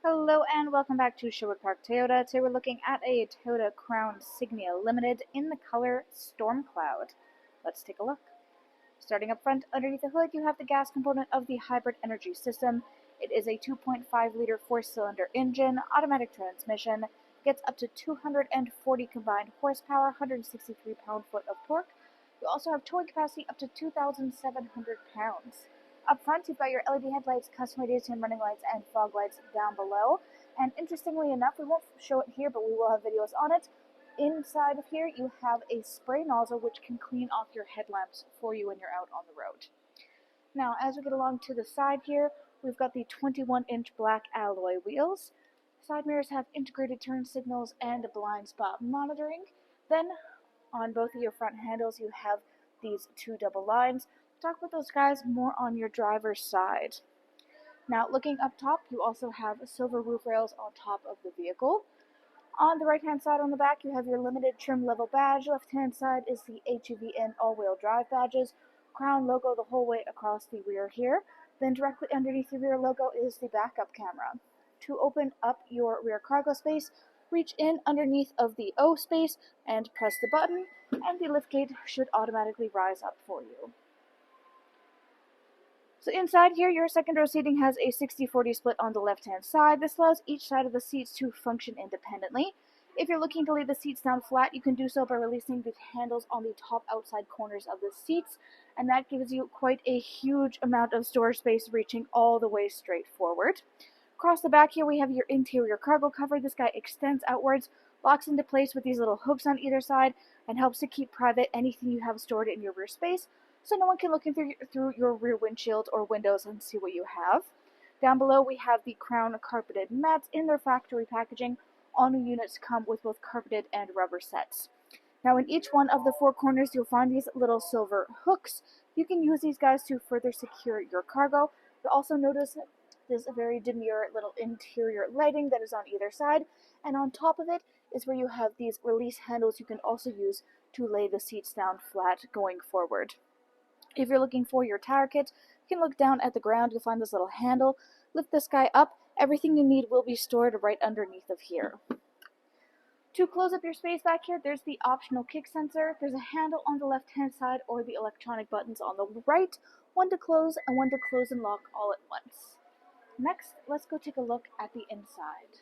Hello and welcome back to Sherwood Park Toyota. Today we're looking at a Toyota Crown Signia Limited in the color Storm Cloud. Let's take a look. Starting up front, underneath the hood, you have the gas component of the hybrid energy system. It is a 2.5-liter 4-cylinder engine, automatic transmission, gets up to 240 combined horsepower, 163 pound-foot of torque. You also have towing capacity up to 2,700 pounds. Up front, you've got your LED headlights, custom daytime running lights, and fog lights down below. And interestingly enough, we won't show it here, but we will have videos on it. Inside of here, you have a spray nozzle which can clean off your headlamps for you when you're out on the road. Now, as we get along to the side here, we've got the 21-inch black alloy wheels. Side mirrors have integrated turn signals and blind spot monitoring. Then, on both of your front handles, you have these two double lines. Talk about those guys more on your driver's side. Now, looking up top, you also have silver roof rails on top of the vehicle. On the right-hand side on the back, you have your limited trim level badge. Left-hand side is the HEV and all-wheel drive badges. Crown logo the whole way across the rear here. Then directly underneath the rear logo is the backup camera. To open up your rear cargo space, reach in underneath of the O space and press the button, and the liftgate should automatically rise up for you. So inside here, your second row seating has a 60-40 split on the left-hand side. This allows each side of the seats to function independently. If you're looking to lay the seats down flat, you can do so by releasing the handles on the top outside corners of the seats, and that gives you quite a huge amount of storage space reaching all the way straight forward. Across the back here, we have your interior cargo cover. This guy extends outwards, locks into place with these little hooks on either side, and helps to keep private anything you have stored in your rear space, so no one can look through your rear windshield or windows and see what you have. Down below, we have the Crown carpeted mats in their factory packaging. All new units come with both carpeted and rubber sets. Now, in each one of the four corners, you'll find these little silver hooks. You can use these guys to further secure your cargo. You'll also notice this very demure little interior lighting that is on either side, and on top of it is where you have these release handles you can also use to lay the seats down flat going forward. If you're looking for your tire kit, you can look down at the ground. You'll find this little handle. Lift this guy up. Everything you need will be stored right underneath of here. To close up your space back here, there's the optional kick sensor. There's a handle on the left-hand side or the electronic buttons on the right. One to close and one to close and lock all at once. Next, let's go take a look at the inside.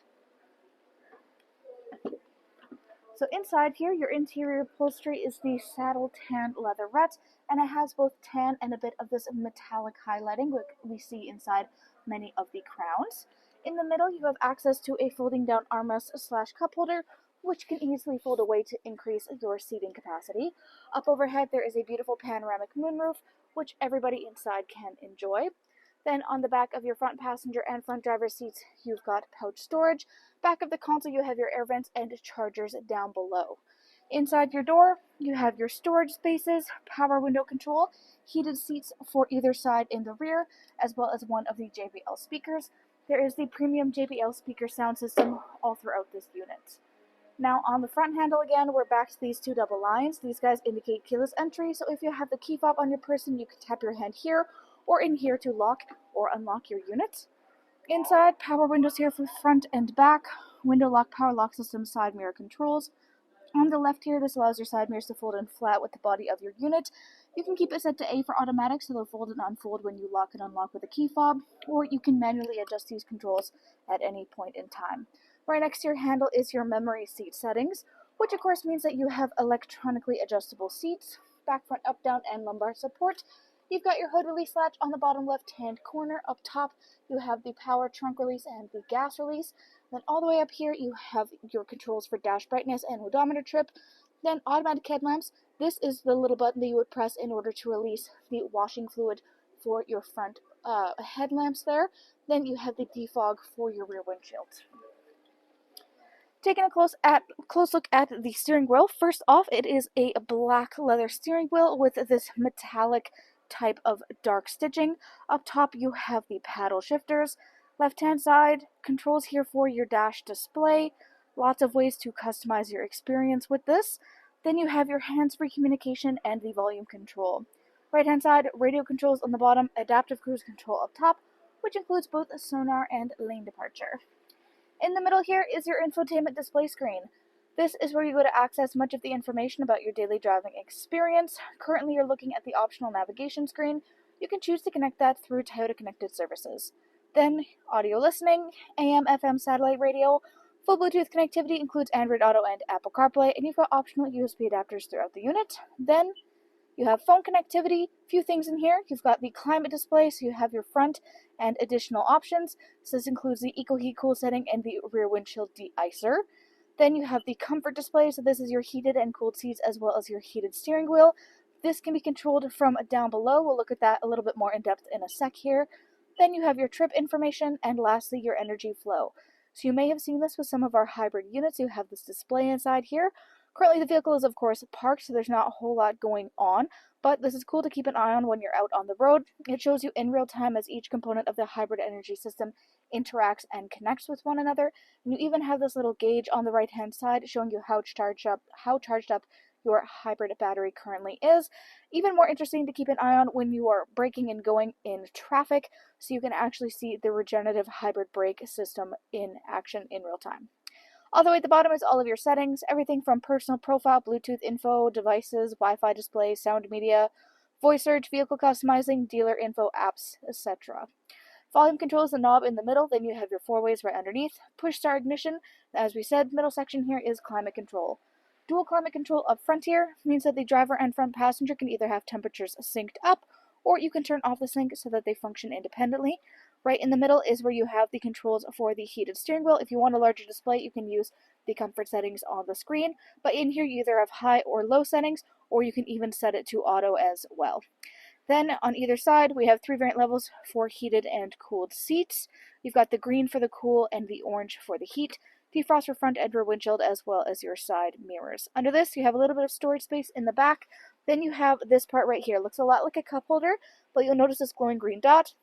So inside here, your interior upholstery is the saddle tan leatherette, and it has both tan and a bit of this metallic highlighting like we see inside many of the Crowns. In the middle, you have access to a folding down armrest/cup holder, which can easily fold away to increase your seating capacity. Up overhead, there is a beautiful panoramic moonroof, which everybody inside can enjoy. Then on the back of your front passenger and front driver seats, you've got pouch storage. Back of the console, you have your air vents and chargers down below. Inside your door, you have your storage spaces, power window control, heated seats for either side in the rear, as well as one of the JBL speakers. There is the premium JBL speaker sound system all throughout this unit. Now on the front handle again, we're back to these two double lines. These guys indicate keyless entry, so if you have the key fob on your person, you can tap your hand here or in here to lock or unlock your unit. Inside, power windows here for front and back, window lock, power lock system, side mirror controls. On the left here, this allows your side mirrors to fold in flat with the body of your unit. You can keep it set to A for automatic, so they'll fold and unfold when you lock and unlock with a key fob, or you can manually adjust these controls at any point in time. Right next to your handle is your memory seat settings, which of course means that you have electronically adjustable seats, back, front, up, down, and lumbar support. You've got your hood release latch on the bottom left-hand corner. Up top, you have the power trunk release and the gas release. Then all the way up here, you have your controls for dash brightness and odometer trip. Then automatic headlamps. This is the little button that you would press in order to release the washing fluid for your front headlamps there. Then you have the defog for your rear windshield. Taking a close look at the steering wheel. First off, it is a black leather steering wheel with this metallic type of dark stitching. Up top, you have the paddle shifters. Left-hand side, controls here for your dash display. Lots of ways to customize your experience with this. Then you have your hands-free communication and the volume control. Right-hand side, radio controls on the bottom, adaptive cruise control up top, which includes both sonar and lane departure. In the middle here is your infotainment display screen. This is where you go to access much of the information about your daily driving experience. Currently, you're looking at the optional navigation screen. You can choose to connect that through Toyota Connected Services. Then, audio listening, AM, FM satellite radio. Full Bluetooth connectivity includes Android Auto and Apple CarPlay, and you've got optional USB adapters throughout the unit. Then, you have phone connectivity, few things in here. You've got the climate display, so you have your front and additional options. So this includes the Eco Heat Cool setting and the rear windshield de-icer. Then you have the comfort display, so this is your heated and cooled seats as well as your heated steering wheel. This can be controlled from down below. We'll look at that a little bit more in depth in a sec here. Then you have your trip information, and lastly your energy flow. So you may have seen this with some of our hybrid units. You have this display inside here. Currently the vehicle is of course parked, so there's not a whole lot going on, but this is cool to keep an eye on when you're out on the road. It shows you in real time as each component of the hybrid energy system interacts and connects with one another. And you even have this little gauge on the right hand side showing you how charged up your hybrid battery currently is. Even more interesting to keep an eye on when you are braking and going in traffic, so you can actually see the regenerative hybrid brake system in action in real time. All the way at the bottom is all of your settings, everything from personal profile, Bluetooth info, devices, Wi-Fi display, sound media, voice search, vehicle customizing, dealer info, apps, etc. Volume control is the knob in the middle, then you have your four ways right underneath. Push start ignition, as we said, middle section here is climate control. Dual climate control up front here means that the driver and front passenger can either have temperatures synced up, or you can turn off the sync so that they function independently. Right in the middle is where you have the controls for the heated steering wheel. If you want a larger display, you can use the comfort settings on the screen, but in here you either have high or low settings, or you can even set it to auto as well. Then on either side, we have three variant levels for heated and cooled seats. You've got the green for the cool and the orange for the heat. Defrost for front and rear windshield as well as your side mirrors. Under this, you have a little bit of storage space in the back. Then you have this part right here. It looks a lot like a cup holder, but you'll notice this glowing green dot.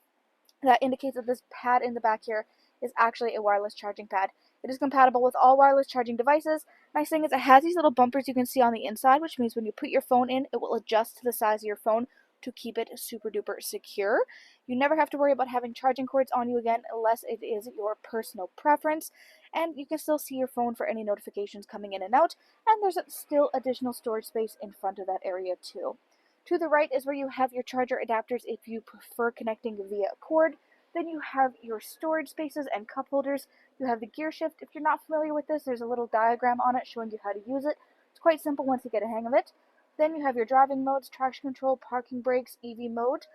That indicates that this pad in the back here is actually a wireless charging pad. It is compatible with all wireless charging devices. Nice thing is it has these little bumpers you can see on the inside, which means when you put your phone in, it will adjust to the size of your phone to keep it super duper secure. You never have to worry about having charging cords on you again unless it is your personal preference. And you can still see your phone for any notifications coming in and out. And there's still additional storage space in front of that area too. To the right is where you have your charger adapters if you prefer connecting via cord. Then you have your storage spaces and cup holders. You have the gear shift. If you're not familiar with this, there's a little diagram on it showing you how to use it. It's quite simple once you get a hang of it. Then you have your driving modes, traction control, parking brakes, EV mode.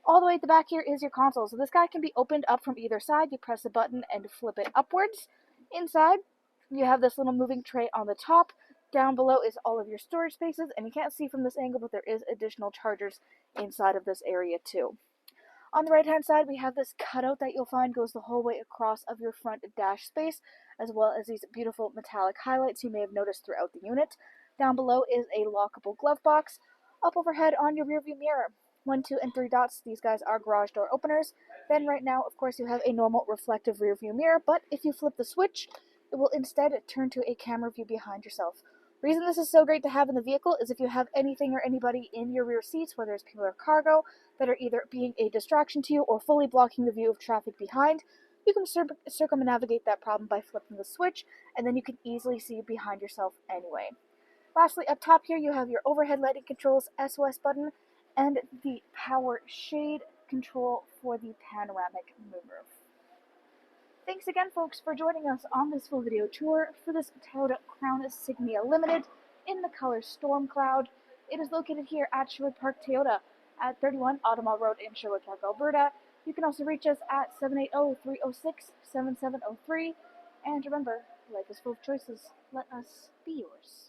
All the way at the back here is your console. So this guy can be opened up from either side. You press a button and flip it upwards. Inside, you have this little moving tray on the top. Down below is all of your storage spaces, and you can't see from this angle, but there is additional chargers inside of this area too. On the right hand side, we have this cutout that you'll find goes the whole way across of your front dash space, as well as these beautiful metallic highlights you may have noticed throughout the unit. Down below is a lockable glove box. Up overhead on your rearview mirror, 1, 2, and 3 dots, these guys are garage door openers. Then right now, of course, you have a normal reflective rearview mirror, but if you flip the switch, it will instead turn to a camera view behind yourself. The reason this is so great to have in the vehicle is if you have anything or anybody in your rear seats, whether it's people or cargo, that are either being a distraction to you or fully blocking the view of traffic behind, you can circumnavigate that problem by flipping the switch, and then you can easily see behind yourself anyway. Lastly, up top here, you have your overhead lighting controls, SOS button, and the power shade control for the panoramic moonroof. Thanks again, folks, for joining us on this full video tour for this Toyota Crown Signia Limited in the color Storm Cloud. It is located here at Sherwood Park Toyota at 31 Automall Road in Sherwood Park, Alberta. You can also reach us at 780-306-7703. And remember, life is full of choices. Let us be yours.